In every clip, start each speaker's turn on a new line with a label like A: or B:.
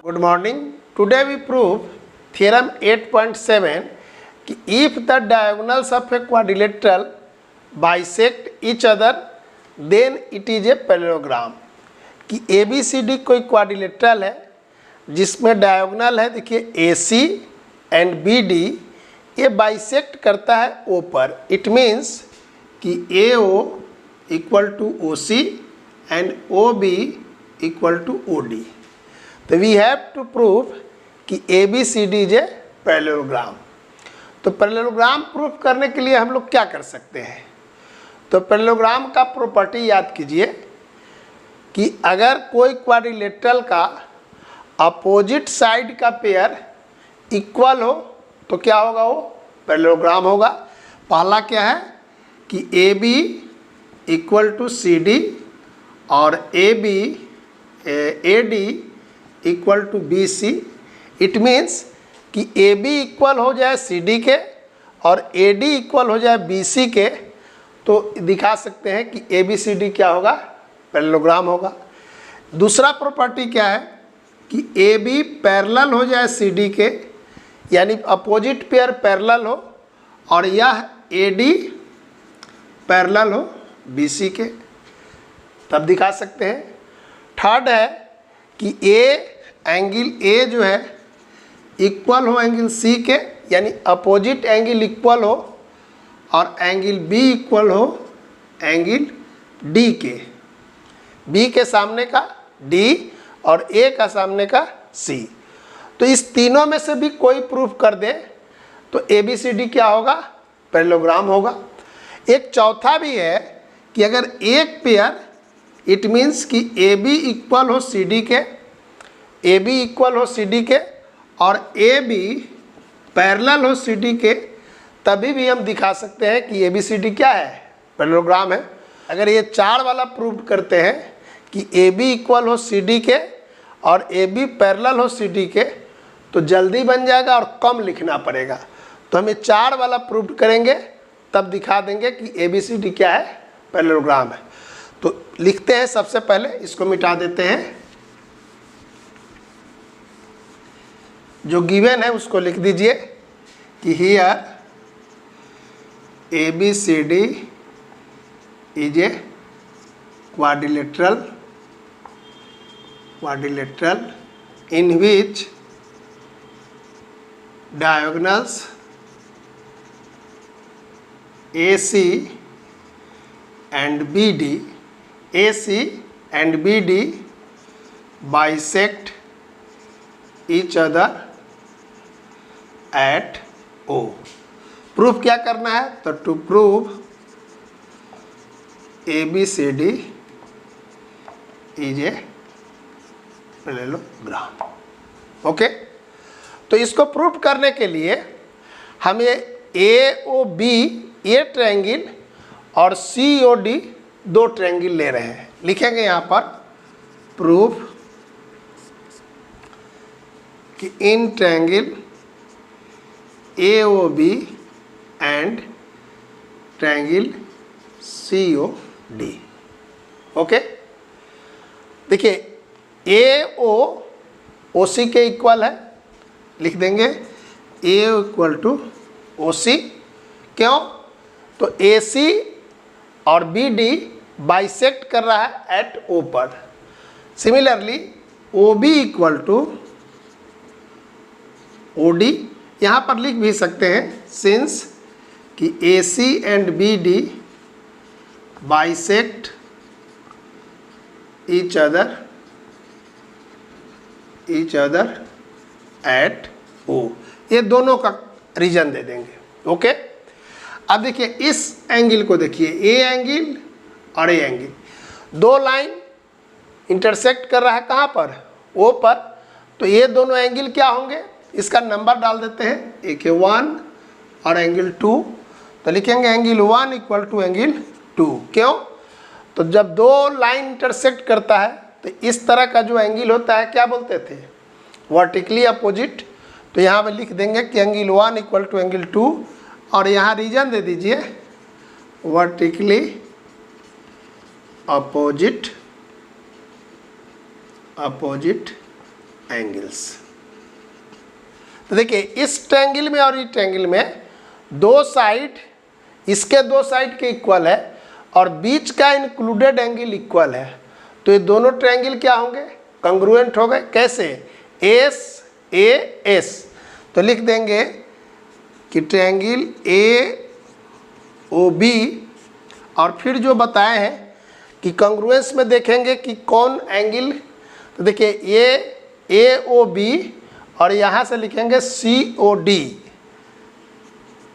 A: Good morning. Today we prove theorem 8.7 कि if the diagonals of a quadrilateral bisect each other then it is a parallelogram। कि ABCD कोई quadrilateral है जिसमें diagonal है, देखिए AC and BD, ये bisect करता है O पर। इट मीन्स कि AO equal to OC and OB equal to OD। तो वी हैव टू प्रूव कि ABCD इज ए पैरेललोग्राम। तो पैरेललोग्राम प्रूव करने के लिए हम लोग क्या कर सकते हैं? तो पैरेललोग्राम का प्रॉपर्टी याद कीजिए कि अगर कोई क्वाड्रिलेटरल का अपोजिट साइड का पेयर इक्वल हो तो क्या होगा? वो पैरेललोग्राम होगा। पहला क्या है कि AB इक्वल टू CD और AD equal to BC। It means कि AB इक्वल हो जाए CD के और AD इक्वल हो जाए BC के, तो दिखा सकते हैं कि ABCD क्या होगा? पैरेललोग्राम होगा। दूसरा प्रॉपर्टी क्या है कि AB पैरेलल हो जाए CD के, यानी अपोजिट पेयर पैरेलल हो, और यह AD पैरेलल हो BC के, तब दिखा सकते हैं। थर्ड है कि एंगल A जो है इक्वल हो एंगल C के, यानी अपोजिट एंगल इक्वल हो, और एंगल B इक्वल हो एंगल D के। B के सामने का D और A का सामने का C। तो इस तीनों में से भी कोई प्रूफ कर दे तो ABCD क्या होगा? पैरेललोग्राम होगा। एक चौथा भी है कि अगर एक पेयर, इट मीन्स कि AB इक्वल हो CD के, AB इक्वल हो CD के और AB पैरेलल हो CD के, तभी भी हम दिखा सकते हैं कि ABCD क्या है? पैरेललोग्राम है। अगर ये चार वाला प्रूव करते हैं कि AB इक्वल हो CD के और AB पैरेलल हो CD के, तो जल्दी बन जाएगा और कम लिखना पड़ेगा। तो हम ये चार वाला प्रूव करेंगे, तब दिखा देंगे कि ABCD क्या है? पैरेललोग्राम है। तो लिखते हैं, सबसे पहले इसको मिटा देते हैं। जो गिवन है उसको लिख दीजिए कि here ABCD is a quadrilateral in which diagonals AC and BD bisect each other at O। Proof क्या करना है? तो to prove ABCD is a parallelogram. Okay, तो इसको प्रूफ करने के लिए हम ये AOB ये ट्रायंगल और COD दो ट्रायंगल ले रहे हैं। लिखेंगे यहाँ पर प्रूफ कि in triangle AOB and triangle COD। Okay, देखिए AO OC के इक्वल है, लिख देंगे AO इक्वल टू OC। क्यों? तो AC और BD बाइसेक्ट कर रहा है एट O पर। Similarly OB equal to OD, यहाँ पर लिख भी सकते हैं सिंस कि AC and BD bisect each other at O। ये दोनों का रीजन दे देंगे। ओके, अब देखिए इस एंगल को देखिए, A एंगल और A एंगल, दो लाइन इंटरसेक्ट कर रहा है कहाँ पर? O पर। तो ये दोनों एंगल क्या होंगे? इसका नंबर डाल देते हैं, एक है 1 और एंगल 2। तो लिखेंगे एंगल 1 इक्वल टू एंगल 2। क्यों? तो जब दो लाइन इंटरसेक्ट करता है तो इस तरह का जो एंगल होता है क्या बोलते थे? Vertically opposite. तो यहाँ पे लिख देंगे कि एंगल 1 इक्वल टू एंगल 2, और यहाँ रीजन दे दीजिए वर्टिकली अपोजिट एंगल्स। तो देखिए इस ट्रायंगल में और इस ट्रायंगल में दो साइड, इसके दो साइड के इक्वल है और बीच का इंक्लूडेड एंगल इक्वल है, तो ये दोनों ट्रायंगल क्या होंगे, कंग्रुएंट हो गए। कैसे, एस ए एस, तो लिख देंगे कि ट्रायंगल ए ओ बी, और फिर जो बताए हैं कि कंग्रुएंस में देखेंगे कि कौन एंगल, तो देखिए ये ए ओ बी और यहाँ से लिखेंगे सी ओ डी,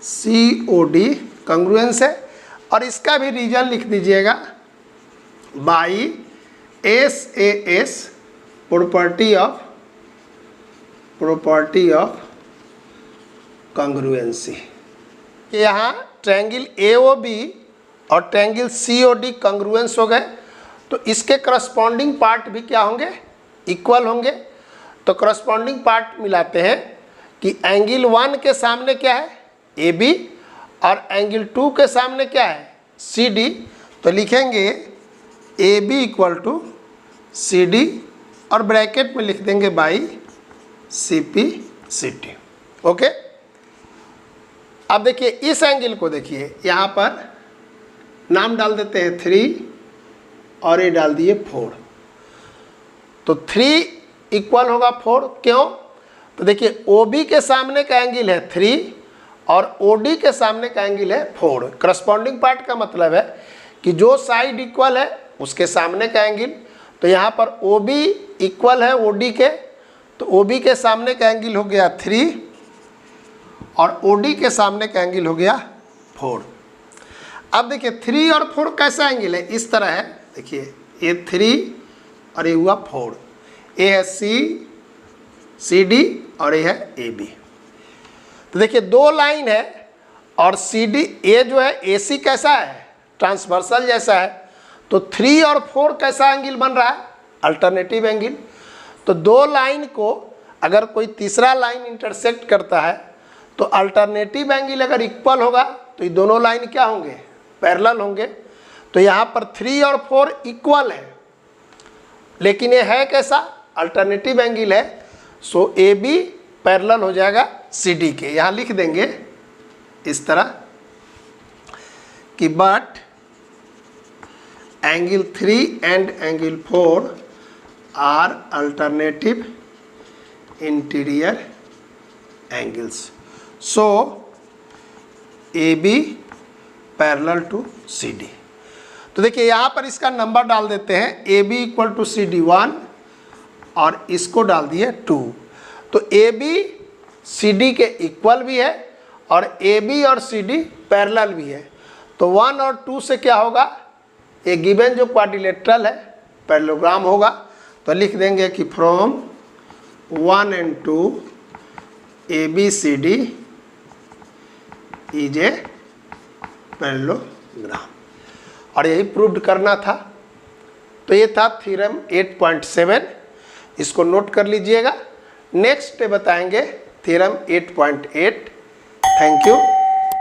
A: सी ओ डी कंग्रुएंस है। और इसका भी रीजन लिख दीजिएगा by S A S, property of congruency. यहाँ ट्रायंगल ए ओ बी और triangle C O D congruence हो गए, तो इसके करस्पॉन्डिंग पार्ट भी क्या होंगे, इक्वल होंगे। तो करस्पॉन्डिंग पार्ट मिलाते हैं कि एंगल 1 के सामने क्या है, ए बी, और एंगल 2 के सामने क्या है, सी डी। तो लिखेंगे A B equal to C D और ब्रैकेट में लिख देंगे by C P C T. Okay, अब देखिए इस एंगल को देखिए, यहाँ पर नाम डाल देते हैं 3 और ये डाल दिए 4, तो 3 इक्वल होगा 4। क्यों, तो देखिए ओ बी के सामने का एंगल है 3 और ओ डी के सामने का एंगल है 4। करस्पॉन्डिंग पार्ट का मतलब है कि जो साइड इक्वल है उसके सामने का एंगल, तो यहाँ पर ओ बी इक्वल है ओ डी के, तो ओ बी के सामने का एंगल हो गया 3 और ओ डी के सामने का एंगल हो गया 4। अब देखिए 3 और 4 कैसा एंगल है, इस तरह है, देखिए ये 3 और ये हुआ 4, ये है सी डी और ये है ए बी। तो देखिए दो लाइन है और सी डी, ए जो है ए सी कैसा है, ट्रांसवर्सल जैसा है, तो 3 और 4 कैसा एंगल बन रहा है, अल्टरनेटिव एंगल। तो दो लाइन को अगर कोई तीसरा लाइन इंटरसेक्ट करता है तो अल्टरनेटिव एंगल अगर इक्वल होगा तो ये दोनों लाइन क्या होंगे, पैरेलल होंगे। तो यहाँ पर 3 और 4 इक्वल है, लेकिन ये है कैसा, अल्टरनेटिव एंगल है। सो ए बी पैरेलल हो जाएगा सी डी के। यहाँ लिख देंगे इस तरह कि but angle 3 and angle 4 are alternative interior angles, so A B parallel to C D. तो देखिए यहाँ पर इसका नंबर डाल देते हैं, A B equal to C D 1 और इसको डाल दिए 2। तो ए बी सी डी के इक्वल भी है और ए बी और सी डी पैरेलल भी है। तो 1 और 2 से क्या होगा, ये गिवन जो क्वाड्रिलेटरल है पैरेललोग्राम होगा। तो लिख देंगे कि from 1 and 2 A B C D is a parallelogram, और यही प्रूव्ड करना था। तो ये था थ्योरम 8.7, इसको नोट कर लीजिएगा। नेक्स्ट बताएंगे थ्योरम 8.8। Thank you.